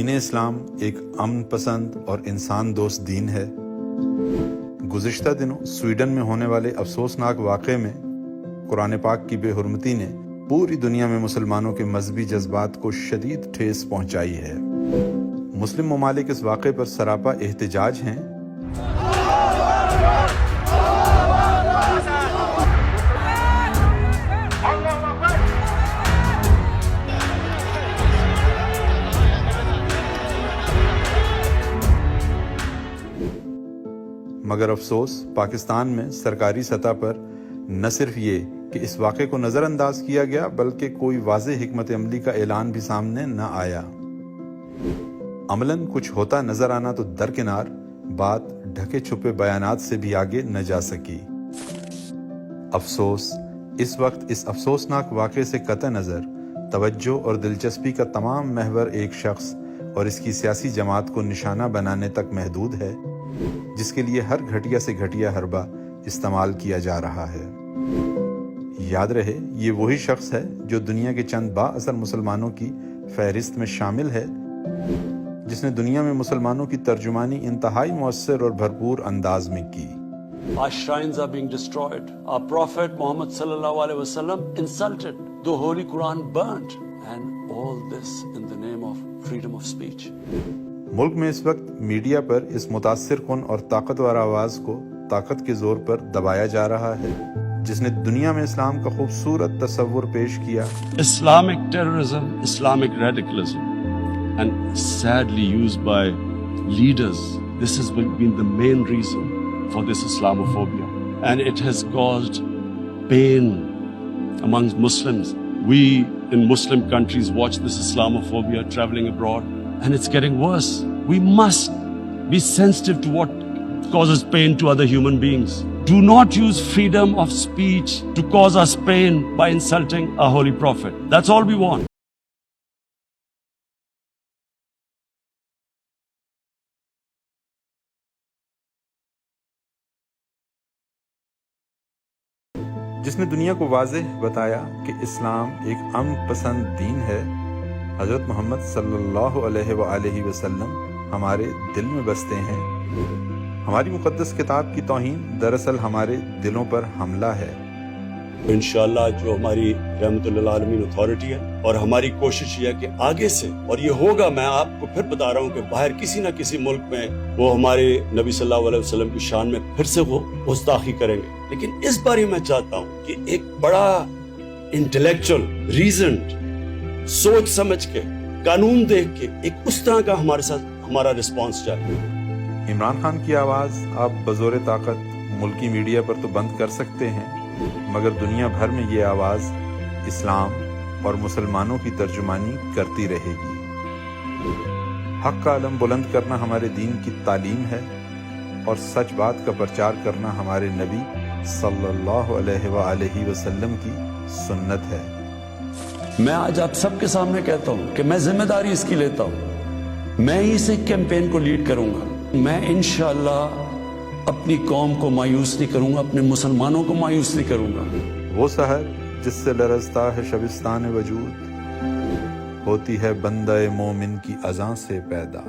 دین اسلام ایک امن پسند اور انسان دوست دین ہے۔ گزشتہ دنوں سویڈن میں ہونے والے افسوسناک واقعے میں قرآن پاک کی بے حرمتی نے پوری دنیا میں مسلمانوں کے مذہبی جذبات کو شدید ٹھیس پہنچائی ہے۔ مسلم ممالک اس واقعے پر سراپا احتجاج ہیں۔ مگر افسوس پاکستان میں سرکاری سطح پر نہ صرف یہ کہ اس واقعے کو نظر انداز کیا گیا بلکہ کوئی واضح حکمت عملی کا اعلان بھی سامنے نہ آیا۔ عملاً کچھ ہوتا نظر آنا تو درکنار، بات ڈھکے چھپے بیانات سے بھی آگے نہ جا سکی۔ افسوس اس وقت اس افسوسناک واقعے سے قطع نظر توجہ اور دلچسپی کا تمام محور ایک شخص اور اس کی سیاسی جماعت کو نشانہ بنانے تک محدود ہے، جس کے لیے ہر گھٹیا سے گھٹیا حربہ استعمال کیا جا رہا ہے۔ یاد رہے یہ وہی شخص ہے جو دنیا کے چند با اثر مسلمانوں کی فہرست میں شامل ہے، جس نے دنیا میں مسلمانوں کی ترجمانی انتہائی مؤثر اور بھرپور انداز میں کی۔ Our shrines are being destroyed. Our Prophet Muhammad sallallahu alaihi wasallam insulted. The Holy Quran burnt. And all this in the name of freedom of speech. ملک میں اس وقت میڈیا پر اس متاثر کن اور طاقتور آواز کو طاقت کے زور پر دبایا جا رہا ہے، جس نے دنیا میں اسلام کا خوبصورت تصور پیش کیا۔ Islamic terrorism, Islamic radicalism, and sadly used by leaders. This has been the main reason for this Islamophobia, and it has caused pain amongst Muslims. We in Muslim countries watch this Islamophobia traveling abroad, and it's getting worse. We must be sensitive to what causes pain to other human beings. Do not use freedom of speech to cause us pain by insulting our holy prophet. That's all we want. جس نے دنیا کو واضح بتایا کہ اسلام ایک امن پسند دین ہے، حضرت محمد صلی اللہ علیہ وآلہ وسلم ہمارے دل میں بستے ہیں۔ ہماری مقدس کتاب کی توہین دراصل ہمارے دلوں پر حملہ ہے۔ انشاءاللہ جو ہماری رحمت للعالمین اتھارٹی ہے اور ہماری کوشش یہ ہے کہ آگے سے، اور یہ ہوگا، میں آپ کو پھر بتا رہا ہوں کہ باہر کسی نہ کسی ملک میں وہ ہمارے نبی صلی اللہ علیہ وسلم کی شان میں پھر سے وہ گستاخی کریں گے، لیکن اس بار میں چاہتا ہوں کہ ایک بڑا انٹلیکچوئل ریزنڈ سوچ سمجھ کے قانون دیکھ کے ایک اس طرح کا ہمارے ساتھ ہمارا رسپانس چاہیے۔ عمران خان کی آواز آپ بزور طاقت ملکی میڈیا پر تو بند کر سکتے ہیں، مگر دنیا بھر میں یہ آواز اسلام اور مسلمانوں کی ترجمانی کرتی رہے گی۔ حق کا علم بلند کرنا ہمارے دین کی تعلیم ہے اور سچ بات کا پرچار کرنا ہمارے نبی صلی اللہ علیہ وآلہ وسلم کی سنت ہے۔ میں آج آپ سب کے سامنے کہتا ہوں کہ میں ذمہ داری اس کی لیتا ہوں، میں ہی اس کیمپین کو لیڈ کروں گا۔ میں انشاءاللہ اپنی قوم کو مایوس نہیں کروں گا، اپنے مسلمانوں کو مایوس نہیں کروں گا۔ وہ سحر جس سے لرزتا ہے شبستان وجود، ہوتی ہے بندہ مومن کی اذان سے پیدا۔